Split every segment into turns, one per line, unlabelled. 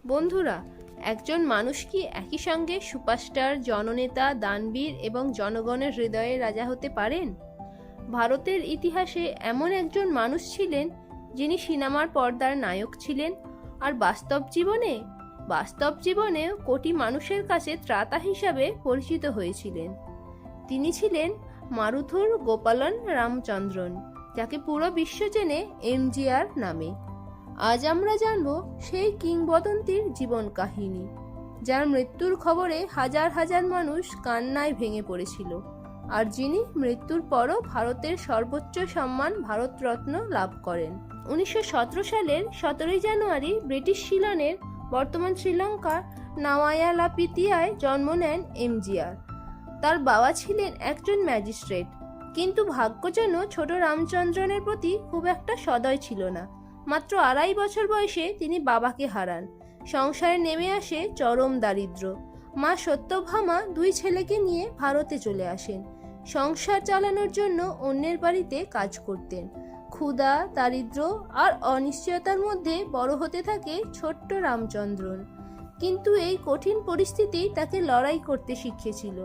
বন্ধুরা, একজন মানুষ কি একই সঙ্গে সুপারস্টার, জননেতা, দানবীর এবং জনগণের হৃদয়ে রাজা হতে পারেন? ভারতের ইতিহাসে এমন একজন মানুষ ছিলেন যিনি সিনেমার পর্দার নায়ক ছিলেন, আর বাস্তব জীবনেও কোটি মানুষের কাছে ত্রাতা হিসাবে পরিচিত হয়েছিলেন। তিনি ছিলেন মারুথুর গোপালন রামচন্দ্রন, যাকে পুরো বিশ্ব চেনে এমজিআর নামে। আজ আমরা জানব সেই কিংবদন্তির জীবন কাহিনী, যার মৃত্যুর খবরে হাজার হাজার মানুষ কান্নায় ভেঙে পড়েছিল, আর যিনি মৃত্যুর পরও ভারতের সর্বোচ্চ সম্মান ভারতরত্ন লাভ করেন। 1917 সালের 17 জানুয়ারি ব্রিটিশ সিলনের বর্তমান শ্রীলঙ্কার নাওয়ায়ালাপিতিয়ায় জন্ম নেন এমজিআর। তার বাবা ছিলেন একজন ম্যাজিস্ট্রেট, কিন্তু ভাগ্য যেন ছোট রামচন্দ্রনের প্রতি খুব একটা সদয় ছিল না। মাত্র 2.5 বছর বয়সে তিনি বাবাকে হারান। সংসারে নেমে আসে চরম দারিদ্র্য। মা সত্যভামা 2 ছেলেকে নিয়ে ভারতে চলে আসেন। সংসার চালানোর জন্য অন্যের বাড়িতে কাজ করতেন। ক্ষুধা, দারিদ্র্য আর অনিশ্চয়তার মধ্যে বড় হতে থাকে ছোট্ট রামচন্দ্রন। কিন্তু এই কঠিন পরিস্থিতি তাকে লড়াই করতে শিখিয়েছিল।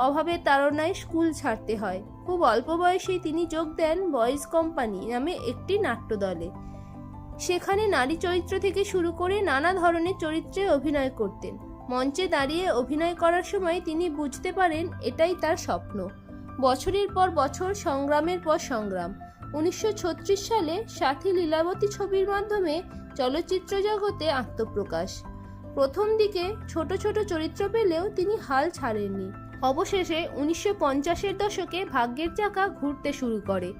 অভাবে তাড়নায় স্কুল ছাড়তে হয়। খুব অল্প বয়সেই তিনি যোগ দেন বয়েজ কোম্পানি নামে একটি নাট্যদলে। সেখানে নারী চরিত্র থেকে শুরু করে নানা ধরনের চরিত্রে অভিনয় করতেন। মঞ্চে দাঁড়িয়ে অভিনয় করার সময় তিনি বুঝতে পারেন এটাই তার স্বপ্ন। বছরের পর বছর সংগ্রামের পর সংগ্রাম। 1936 সালে সাথী লীলাবতী ছবির মাধ্যমে চলচ্চিত্র জগতে আত্মপ্রকাশ। প্রথম দিকে ছোট ছোট চরিত্র পেলেও তিনি হাল ছাড়েননি। অবশেষে 1950-এর দশকে ভাগ্যের চাকা ঘুরতে শুরু করে।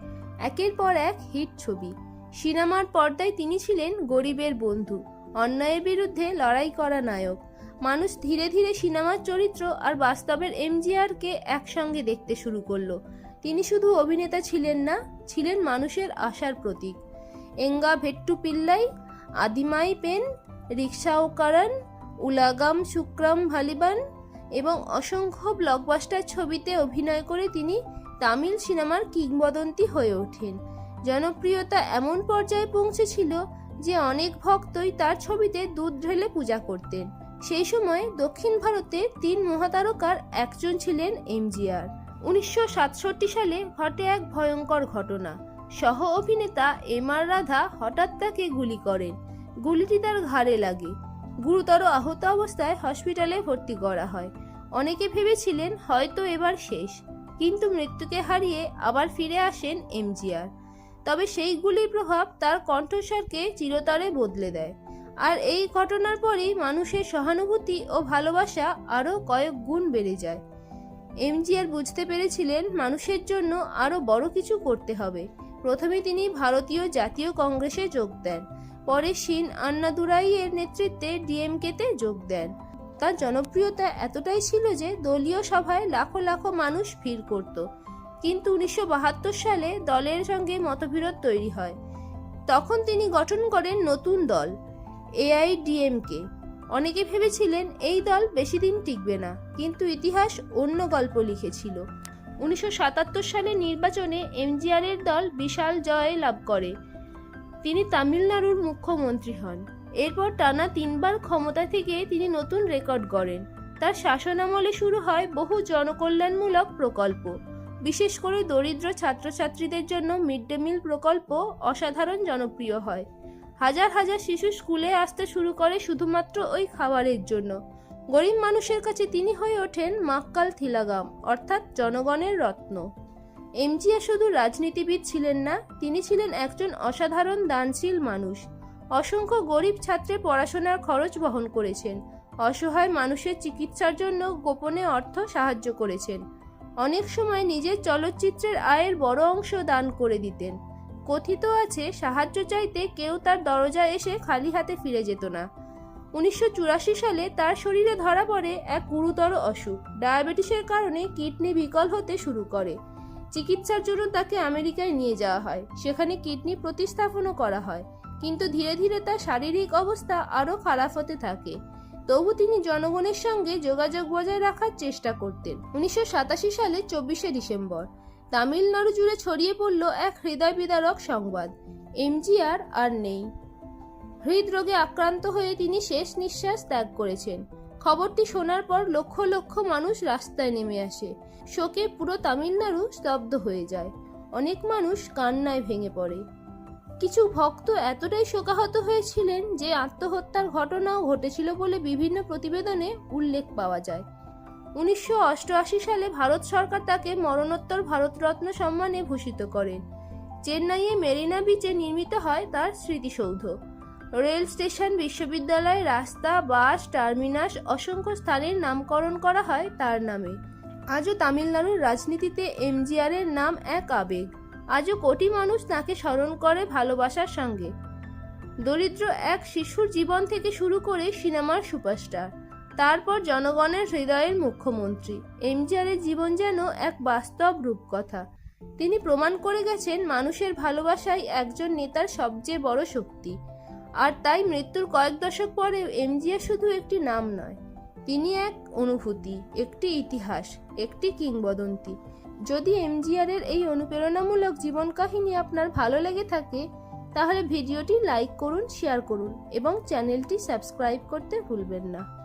একের পর এক হিট ছবি। সিনেমার পর্দায় তিনি ছিলেন গরিবের বন্ধু, অন্যায়ের বিরুদ্ধে লড়াই করা নায়ক। মানুষ ধীরে ধীরে সিনেমার চরিত্র আর বাস্তবের এমজিআরকে একসঙ্গে দেখতে শুরু করলো। তিনি শুধু অভিনেতা ছিলেন না, ছিলেন মানুষের আশার প্রতীক। এঙ্গা ভেট্টু পিল্লাই, আদিমাই পেন, রিক্সাওকারন, উলাগাম শুক্রাম ভালিবান এবং অসংখ্য ব্লকবাস্টার ছবিতে অভিনয় করে তিনি তামিল সিনেমার কিংবদন্তি হয়ে ওঠেন। জনপ্রিয়তা এমন পর্যায়ে পৌঁছেছিল যে অনেক ভক্তই তার ছবিতে দুধ ঢেলে পূজা করতেন। সেই সময় দক্ষিণ ভারতের 3 মহাতারকার একজন ছিলেন এমজিআর। 1967 সালে ঘটে এক ভয়ঙ্কর ঘটনা। সহ অভিনেতা এমআর রাধা হঠাৎ তাকে গুলি করেন। গুলিটি তার ঘাড়ে লাগে। গুরুতর আহত অবস্থায় হসপিটালে ভর্তি করা হয়। অনেকে ভেবেছিলেন হয়তো এবার শেষ, কিন্তু মৃত্যুকে হারিয়ে আবার ফিরে আসেন এমজিআর। তবে সেই গুলির প্রভাব তার কণ্ঠস্বরকে চিরতরে বদলে দেয়। আর এই ঘটনার পরেই মানুষের সহানুভূতি ও ভালোবাসা আরও কয়েক গুণ বেড়ে যায়। এমজিআর বুঝতে পেরেছিলেন মানুষের জন্য আরও বড় কিছু করতে হবে। প্রথমে তিনি ভারতীয় জাতীয় কংগ্রেসে যোগ দেন। পরে সিন আন্নাদুরাইয়ের নেতৃত্বে ডিএমকেতে যোগ দেন। তার জনপ্রিয়তা এতটাই ছিল যে দলীয় সভায় লাখো লাখো মানুষ ভিড় করত। কিন্তু 1972 সালে দলের সঙ্গে মতবিরোধ তৈরি হয়। তখন তিনি গঠন করেন নতুন দল এআইডিএমকে। অনেকে ভেবেছিলেন এই দল বেশি দিন টিকবে না, কিন্তু ইতিহাস অন্য গল্প লিখেছিল। 1977 সালের নির্বাচনে এমজিআরের দল বিশাল জয় লাভ করে। তিনি তামিলনাড়ুর মুখ্যমন্ত্রী হন। এরপর টানা 3 বার ক্ষমতা থেকে তিনি নতুন রেকর্ড গড়েন। তার শাসনামলে শুরু হয় বহু জনকল্যাণমূলক প্রকল্প। বিশেষ করে দরিদ্র ছাত্রছাত্রীদের জন্য মিড ডে মিল প্রকল্প অসাধারণ জনপ্রিয় হয়। হাজার হাজার শিশু স্কুলে আসতে শুরু করে শুধুমাত্র ওই খাবারের জন্য। গরিব মানুষের কাছে তিনি হয়ে ওঠেন মাক্কাল থিলাগাম, অর্থাৎ জনগণের রত্ন। এমজিআর শুধু রাজনীতিবিদ ছিলেন না, তিনি ছিলেন একজন অসাধারণ দানশীল মানুষ। অসংখ্য গরিব ছাত্রের পড়াশোনার খরচ বহন করেছেন। অসহায় মানুষের চিকিৎসার জন্য গোপনে অর্থ সাহায্য করেছেন। অনেক সময় নিজের চলচ্চিত্রের আয়ের বড় অংশ দান করে দিতেন। কথিত আছে সাহায্য চাইতে কেউ তার দরজায় এসে খালি হাতে ফিরে যেত না। 1984 সালে তার শরীরে ধরা পড়ে এক গুরুতর অসুখ। ডায়াবেটিসের কারণে কিডনি বিকল হতে শুরু করে। চিকিৎসার জন্য তাকে আমেরিকায় নিয়ে যাওয়া হয়। সেখানে কিডনি প্রতিস্থাপনও করা হয়, কিন্তু ধীরে ধীরে তার শারীরিক অবস্থা আরও খারাপ হতে থাকে। তবু তিনি জনগণের সঙ্গে যোগাযোগ বজায় রাখার চেষ্টা করতেন। 1987 সালে 24শে ডিসেম্বর তামিলনাড়ু জুড়ে ছড়িয়ে পড়ল এক হৃদয় বিদারক সংবাদ, এমজিআর আর নেই। হৃদরোগে আক্রান্ত হয়ে তিনি শেষ নিঃশ্বাস ত্যাগ করেছেন। খবরটি শোনার পর লক্ষ লক্ষ মানুষ রাস্তায় নেমে আসে। শোকে পুরো তামিলনাড়ু স্তব্ধ হয়ে যায়। অনেক মানুষ কান্নায় ভেঙে পড়ে। কিছু ভক্ত এতটাই শোকাহত হয়েছিলেন যে আত্মহত্যার ঘটনাও ঘটেছিল বলে বিভিন্ন প্রতিবেদনে উল্লেখ পাওয়া যায়। 1988 সালে ভারত সরকার তাকে মরণোত্তর ভারতরত্ন সম্মানে ভূষিত করেন। চেন্নাইয়ে মেরিনা বিচে নির্মিত হয় তার স্মৃতিসৌধ। রেল স্টেশন, বিশ্ববিদ্যালয়, রাস্তা, বাস টার্মিনাস, অসংখ্য স্থানের নামকরণ করা হয় তার নামে। আজও তামিলনাড়ুর রাজনীতিতে এমজিআর এর নাম এক আবেগ। আজও কোটি মানুষ তাকে স্মরণ করে ভালোবাসার সঙ্গে। দরিদ্র এক শিশুর জীবন থেকে শুরু করে সিনেমার সুপারস্টার, তারপর জনগণের হৃদয়ের মুখ্যমন্ত্রী, এমজিআর এর জীবন যেন এক বাস্তব রূপকথা। তিনি প্রমাণ করে গেছেন মানুষের ভালোবাসাই একজন নেতার সবচেয়ে বড় শক্তি। আর তাই মৃত্যুর কয়েক দশক পরেও এমজিআর শুধু একটি নাম নয়, তিনি এক অনুভূতি, একটি ইতিহাস, একটি কিংবদন্তি। যদি এমজিআর এর এই অনুপ্রেরণামূলক জীবন কাহিনী আপনার ভালো লেগে থাকে তাহলে ভিডিওটি লাইক করুন, শেয়ার করুন এবং চ্যানেলটি সাবস্ক্রাইব করতে ভুলবেন না।